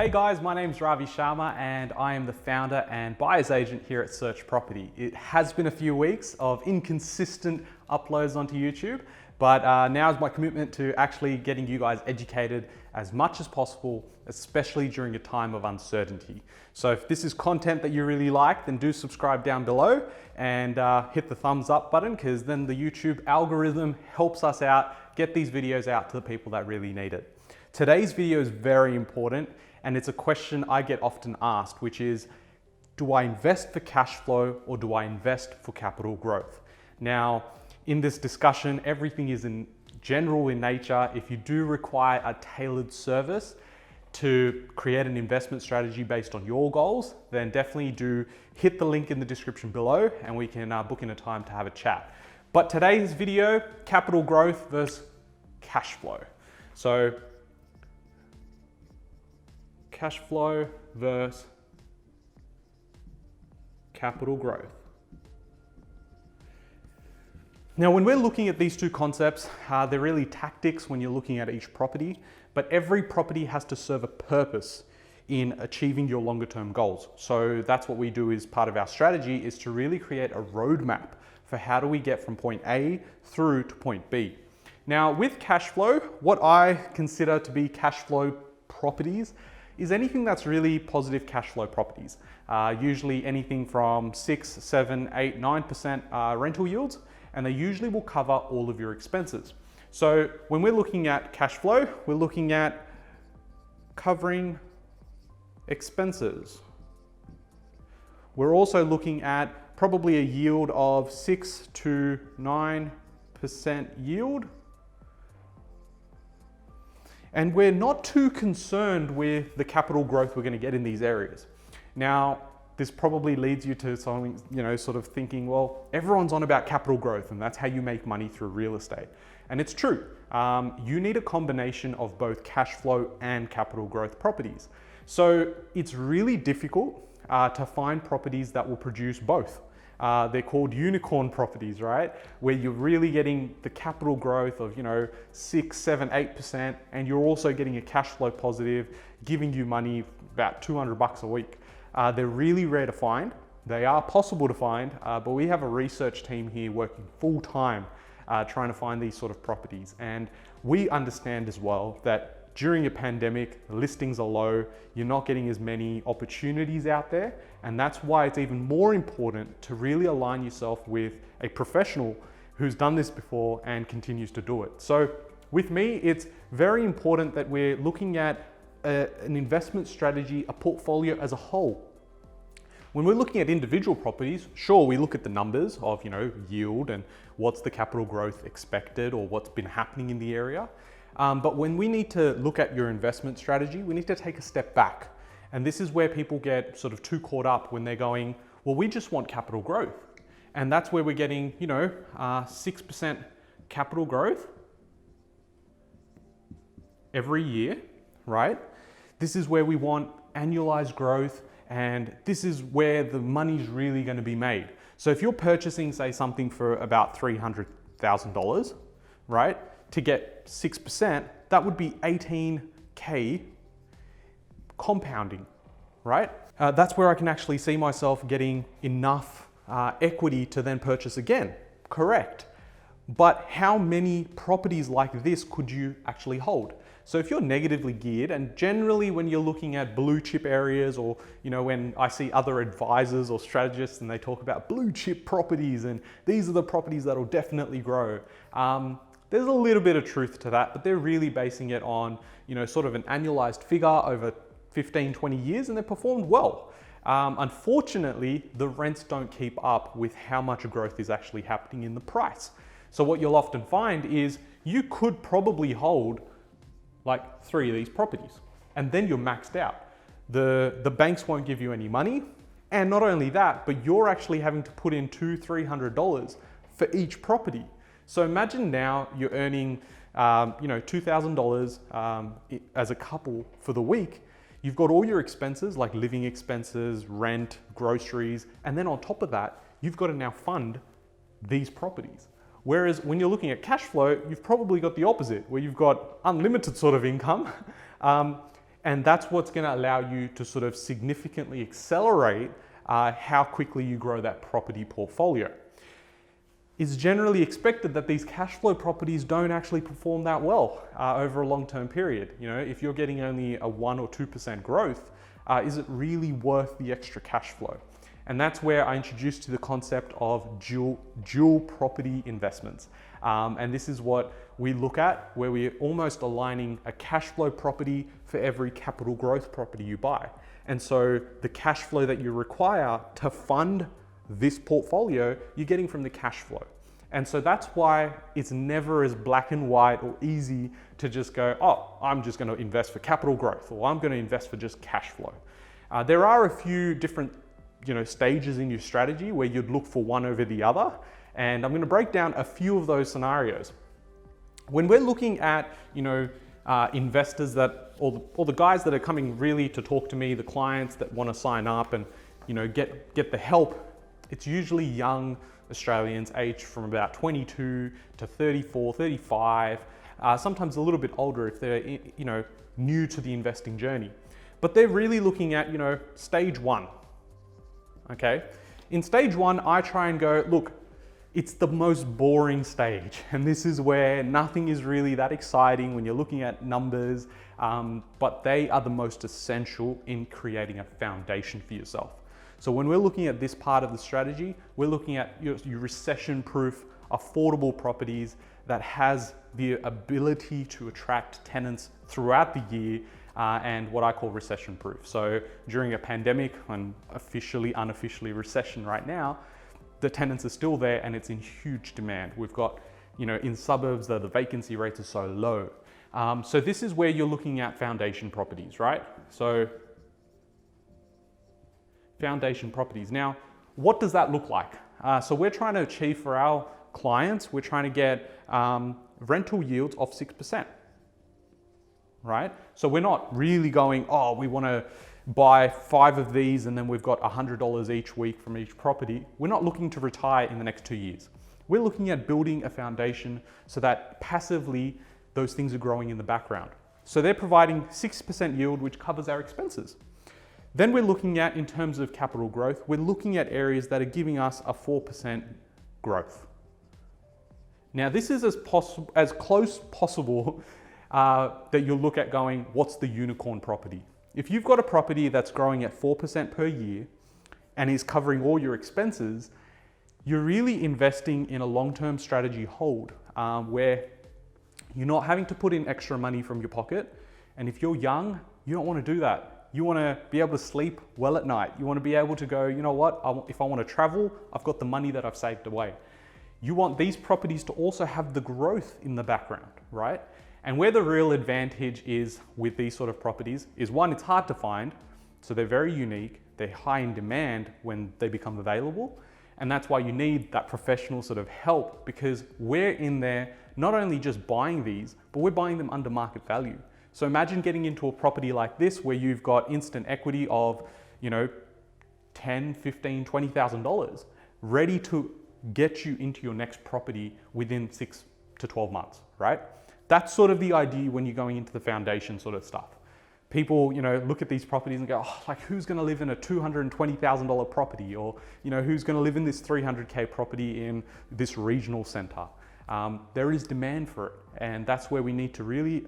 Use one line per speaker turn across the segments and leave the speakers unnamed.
Hey guys, my name's Ravi Sharma and I am the founder and buyer's agent here at Search Property. It has been a few weeks of inconsistent uploads onto YouTube, but now is my commitment to actually getting you guys educated as much as possible, especially during a time of uncertainty. So if this is content that you really like, then do subscribe down below and hit the thumbs up button, because then the YouTube algorithm helps us out, get these videos out to the people that really need it. Today's video is very important, and it's a question I get often asked, which is, do I invest for cash flow or do I invest for capital growth? Now, in this discussion, everything is in general in nature. If you do require a tailored service to create an investment strategy based on your goals, then definitely do hit the link in the description below and we can book in a time to have a chat. But today's video, capital growth versus cash flow. So, cash flow versus capital growth. Now, when we're looking at these two concepts, they're really tactics when you're looking at each property, but every property has to serve a purpose in achieving your longer term goals. So that's what we do as part of our strategy, is to really create a roadmap for how do we get from point A through to point B. Now, with cash flow, what I consider to be cash flow properties is anything that's really positive cash flow properties. Usually anything from 6, 7, 8, 9% rental yields, and they usually will cover all of your expenses. So when we're looking at cash flow, we're looking at covering expenses. We're also looking at probably a yield of 6 to 9% yield. And we're not too concerned with the capital growth we're going to get in these areas. Now, this probably leads you to something, sort of thinking, well, everyone's on about capital growth and that's how you make money through real estate. And it's true. You need a combination of both cash flow and capital growth properties. So it's really difficult to find properties that will produce both. They're called unicorn properties, right? Where you're really getting the capital growth of, 6, 7, 8%, and you're also getting a cash flow positive, giving you money about $200 a week. They're really rare to find. They are possible to find, but we have a research team here working full time trying to find these sort of properties. And we understand as well that during a pandemic, listings are low, you're not getting as many opportunities out there, and that's why it's even more important to really align yourself with a professional who's done this before and continues to do it. So with me, it's very important that we're looking at an investment strategy, a portfolio as a whole. When we're looking at individual properties, sure, we look at the numbers of, yield and what's the capital growth expected or what's been happening in the area. But when we need to look at your investment strategy, we need to take a step back. And this is where people get sort of too caught up when they're going, well, we just want capital growth. And that's where we're getting, 6% capital growth every year, right? This is where we want annualized growth, and this is where the money's really going to be made. So if you're purchasing, say, something for about $300,000, right? To get 6%, that would be 18K compounding, right? That's where I can actually see myself getting enough equity to then purchase again, correct. But how many properties like this could you actually hold? So if you're negatively geared, and generally when you're looking at blue chip areas, or when I see other advisors or strategists and they talk about blue chip properties and these are the properties that'll definitely grow, there's a little bit of truth to that, but they're really basing it on, sort of an annualized figure over 15, 20 years, and they've performed well. Unfortunately, the rents don't keep up with how much growth is actually happening in the price. So what you'll often find is you could probably hold like 3 of these properties, and then you're maxed out. The banks won't give you any money, and not only that, but you're actually having to put in $200-300 for each property. So imagine now you're earning, $2,000 as a couple for the week. You've got all your expenses like living expenses, rent, groceries, and then on top of that, you've got to now fund these properties. Whereas when you're looking at cash flow, you've probably got the opposite, where you've got unlimited sort of income, And that's what's going to allow you to sort of significantly accelerate how quickly you grow that property portfolio. It's generally expected that these cash flow properties don't actually perform that well over a long-term period. You know, if you're getting only a 1 or 2% growth, is it really worth the extra cash flow? And that's where I introduced you the concept of dual property investments. And this is what we look at, where we're almost aligning a cash flow property for every capital growth property you buy. And so the cash flow that you require to fund this portfolio, you're getting from the cash flow. And so that's why it's never as black and white or easy to just go, oh, I'm just going to invest for capital growth, or I'm going to invest for just cash flow. There are a few different stages in your strategy where you'd look for one over the other. And I'm going to break down a few of those scenarios. When we're looking at, investors that, or the guys that are coming really to talk to me, the clients that want to sign up and, get the help, it's usually young Australians aged from about 22 to 34, 35, sometimes a little bit older if they're, new to the investing journey. But they're really looking at, stage one. Okay. In stage one, I try and go, look, it's the most boring stage. And this is where nothing is really that exciting when you're looking at numbers, but they are the most essential in creating a foundation for yourself. So when we're looking at this part of the strategy, we're looking at your recession-proof, affordable properties that has the ability to attract tenants throughout the year, and what I call recession-proof. So during a pandemic, and unofficially recession right now, the tenants are still there and it's in huge demand. We've got, in suburbs the vacancy rates are so low. So this is where you're looking at foundation properties, right? So foundation properties. Now, what does that look like? So we're trying to achieve for our clients, we're trying to get rental yields of 6%, right? So we're not really going, oh, we want to buy 5 of these and then we've got $100 each week from each property. We're not looking to retire in the next 2 years. We're looking at building a foundation so that passively those things are growing in the background. So they're providing 6% yield, which covers our expenses. Then we're looking at, in terms of capital growth, we're looking at areas that are giving us a 4% growth. Now this is as close possible that you'll look at going, what's the unicorn property? If you've got a property that's growing at 4% per year and is covering all your expenses, you're really investing in a long-term strategy hold where you're not having to put in extra money from your pocket. And if you're young, you don't want to do that. You want to be able to sleep well at night. You want to be able to go, you know what, if I want to travel, I've got the money that I've saved away. You want these properties to also have the growth in the background, right? And where the real advantage is with these sort of properties is, one, it's hard to find. So they're very unique. They're high in demand when they become available. And that's why you need that professional sort of help, because we're in there not only just buying these, but we're buying them under market value. So imagine getting into a property like this where you've got instant equity of, $10, $15, $20,000 ready to get you into your next property within 6 to 12 months, right? That's sort of the idea when you're going into the foundation sort of stuff. People, look at these properties and go, oh, like, who's going to live in a $220,000 property? Or, who's going to live in this $300K property in this regional center? There is demand for it. And that's where we need to really,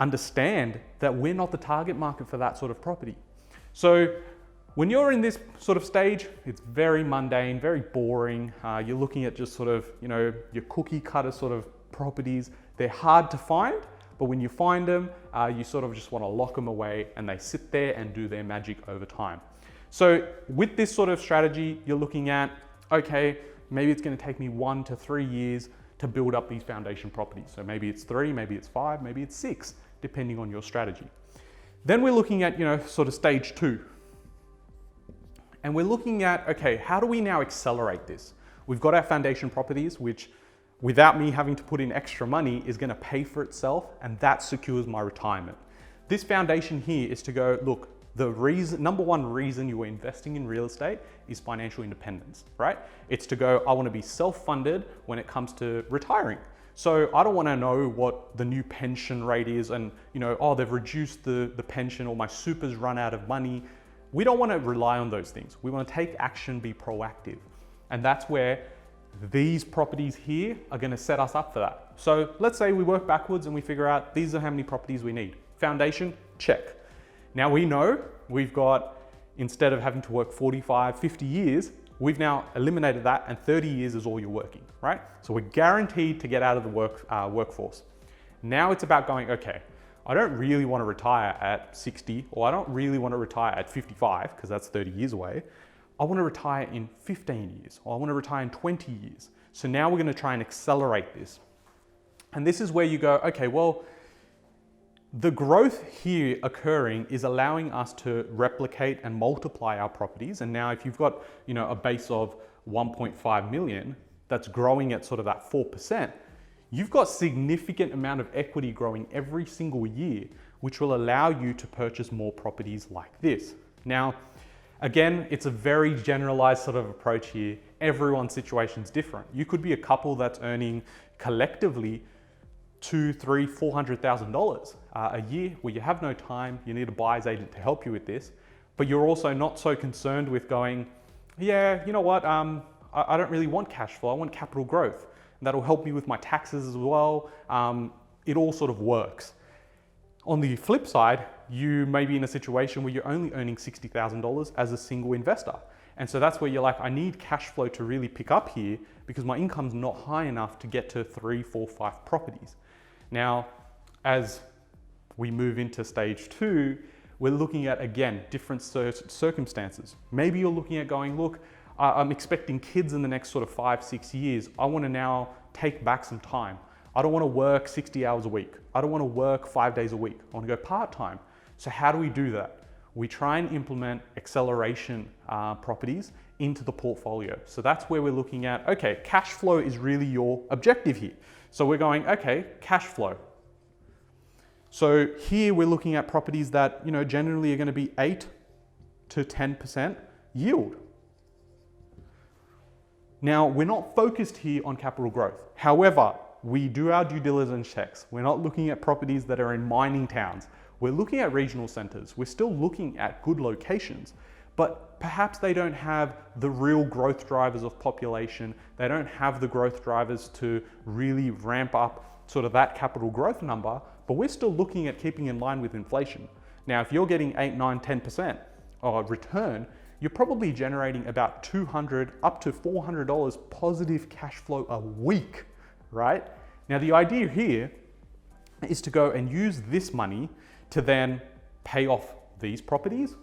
understand that we're not the target market for that sort of property. So when you're in this sort of stage, it's very mundane, very boring. You're looking at just sort of, your cookie cutter sort of properties. They're hard to find, but when you find them, you sort of just want to lock them away and they sit there and do their magic over time. So with this sort of strategy, you're looking at, okay, maybe it's going to take me 1 to 3 years to build up these foundation properties. So maybe it's 3, maybe it's 5, maybe it's 6, depending on your strategy. Then we're looking at, sort of stage 2. And we're looking at, okay, how do we now accelerate this? We've got our foundation properties, which without me having to put in extra money is going to pay for itself, and that secures my retirement. This foundation here is to go, look, the number one reason you are investing in real estate is financial independence, right? It's to go, I want to be self-funded when it comes to retiring. So I don't want to know what the new pension rate is and, oh, they've reduced the pension or my super's run out of money. We don't want to rely on those things. We want to take action, be proactive. And that's where these properties here are going to set us up for that. So let's say we work backwards and we figure out these are how many properties we need. Foundation, check. Now we know we've got, instead of having to work 45, 50 years, we've now eliminated that and 30 years is all you're working, right? So we're guaranteed to get out of the workforce. Now it's about going, okay, I don't really want to retire at 60, or I don't really want to retire at 55 because that's 30 years away. I want to retire in 15 years, or I want to retire in 20 years. So now we're going to try and accelerate this. And this is where you go, okay, well, the growth here occurring is allowing us to replicate and multiply our properties. And now if you've got, a base of 1.5 million that's growing at sort of that 4%, you've got significant amount of equity growing every single year, which will allow you to purchase more properties like this. Now, again, it's a very generalized sort of approach here. Everyone's situation is different. You could be a couple that's earning collectively $200,000, $300,000, $400,000 a year, where you have no time, you need a buyer's agent to help you with this, but you're also not so concerned with going, yeah, you know what, I don't really want cash flow, I want capital growth. And that'll help me with my taxes as well. It all sort of works. On the flip side, you may be in a situation where you're only earning $60,000 as a single investor. And so that's where you're like, I need cash flow to really pick up here because my income's not high enough to get to 3, 4, 5 properties. Now, as we move into stage 2, we're looking at, again, different circumstances. Maybe you're looking at going, look, I'm expecting kids in the next sort of 5, 6 years. I want to now take back some time. I don't want to work 60 hours a week. I don't want to work 5 days a week. I want to go part-time. So how do we do that? We try and implement acceleration properties into the portfolio. So that's where we're looking at, okay, cash flow is really your objective here. So we're going, okay, cash flow. So here we're looking at properties that, generally are going to be 8 to 10% yield. Now, we're not focused here on capital growth. However, we do our due diligence checks. We're not looking at properties that are in mining towns. We're looking at regional centers. We're still looking at good locations, but perhaps they don't have the real growth drivers of population. They don't have the growth drivers to really ramp up sort of that capital growth number, but we're still looking at keeping in line with inflation. Now, if you're getting 8, 9, 10% return, you're probably generating about $200 up to $400 positive cash flow a week, right? Now, the idea here is to go and use this money to then pay off these properties,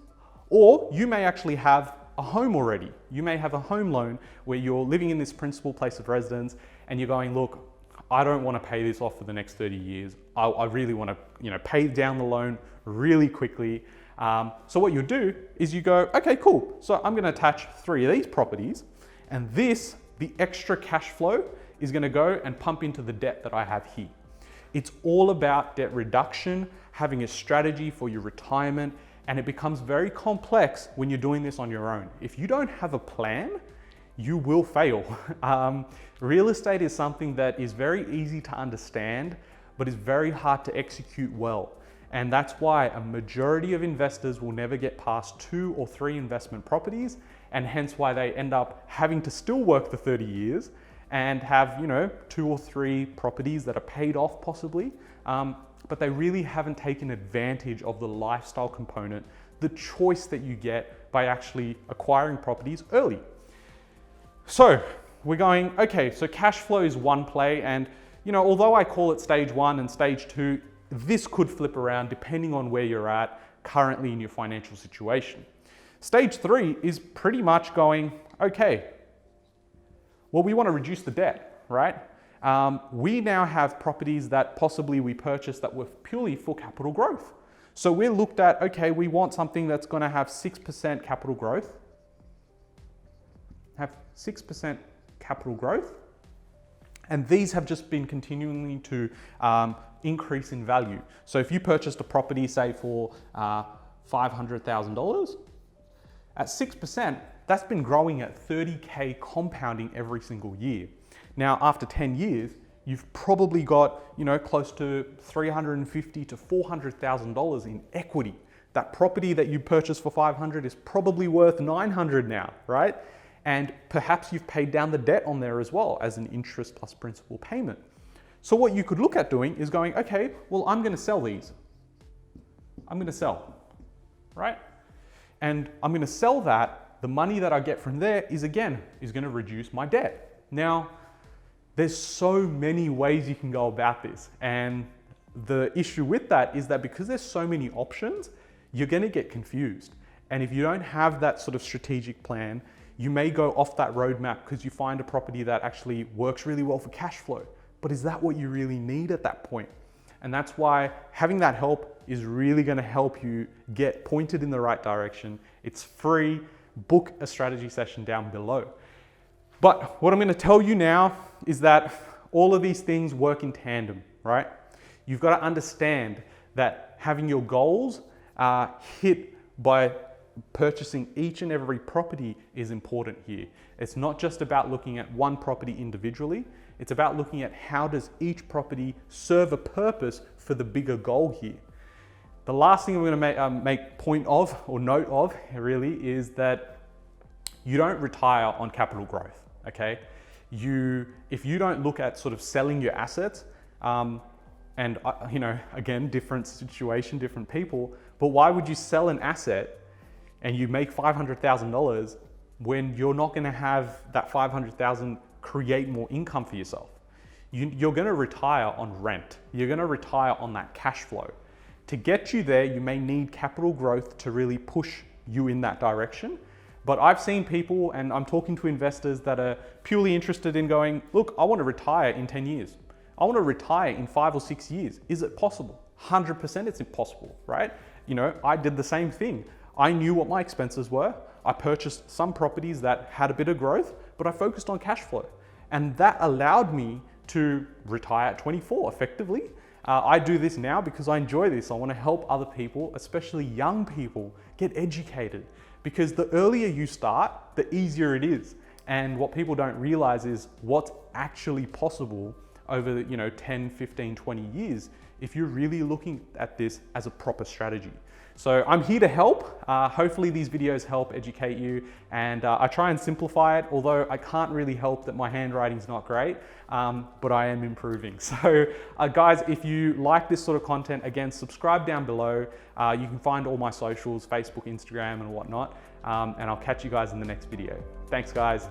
or you may actually have a home already. You may have a home loan where you're living in this principal place of residence and you're going, look, I don't want to pay this off for the next 30 years. I really want to, pay down the loan really quickly. So what you do is you go, okay, cool. So I'm going to attach 3 of these properties, and the extra cash flow is going to go and pump into the debt that I have here. It's all about debt reduction, having a strategy for your retirement, and it becomes very complex when you're doing this on your own. If you don't have a plan, you will fail. Real estate is something that is very easy to understand, but is very hard to execute well. And that's why a majority of investors will never get past 2 or 3 investment properties, and hence why they end up having to still work the 30 years and have, 2 or 3 properties that are paid off possibly, but they really haven't taken advantage of the lifestyle component, the choice that you get by actually acquiring properties early. So we're going, okay, so cash flow is one play, and although I call it stage 1 and stage 2, this could flip around depending on where you're at currently in your financial situation. Stage 3 is pretty much going, okay, well, we want to reduce the debt, right? We now have properties that possibly we purchased that were purely for capital growth. So we looked at, okay, we want something that's going to have 6% capital growth, and these have just been continuing to increase in value. So if you purchased a property, say for $500,000, at 6%, that's been growing at 30K compounding every single year. Now, after 10 years, you've probably got, you know, close to $350,000 to $400,000 in equity. That property that you purchased for 500 is probably worth 900 now, right? And perhaps you've paid down the debt on there as well as an interest plus principal payment. So what you could look at doing is going, okay, well, I'm going to sell these. I'm going to sell, right? And I'm going to sell that. The money that I get from there is going to reduce my debt. Now, there's so many ways you can go about this. And the issue with that is that because there's so many options, you're going to get confused. And if you don't have that sort of strategic plan, you may go off that roadmap because you find a property that actually works really well for cash flow. But is that what you really need at that point? And that's why having that help is really going to help you get pointed in the right direction. It's free. Book a strategy session down below. But what I'm going to tell you now is that all of these things work in tandem, right? You've got to understand that having your goals hit by purchasing each and every property is important here. It's not just about looking at one property individually. It's about looking at how does each property serve a purpose for the bigger goal here. The last thing I'm going to make point of or note of really is that you don't retire on capital growth, okay? If you don't look at sort of selling your assets, and you know, again, different situation, different people, but why would you sell an asset and you make $500,000 when you're not going to have that $500,000 create more income for yourself? You're going to retire on rent. You're going to retire on that cash flow. To get you there, you may need capital growth to really push you in that direction. But I've seen people, and I'm talking to investors that are purely interested in going, look, I want to retire in 10 years. I want to retire in 5 or 6 years. Is it possible? 100% it's impossible, right? You know, I did the same thing. I knew what my expenses were. I purchased some properties that had a bit of growth, but I focused on cash flow. And that allowed me to retire at 24 effectively. I do this now because I enjoy this. I want to help other people, especially young people, get educated. Because the earlier you start, the easier it is. And what people don't realize is what's actually possible over the, 10, 15, 20 years if you're really looking at this as a proper strategy. So I'm here to help. Hopefully these videos help educate you, and I try and simplify it, although I can't really help that my handwriting's not great, but I am improving. So guys, if you like this sort of content, again, subscribe down below. You can find all my socials, Facebook, Instagram, and whatnot, and I'll catch you guys in the next video. Thanks, guys.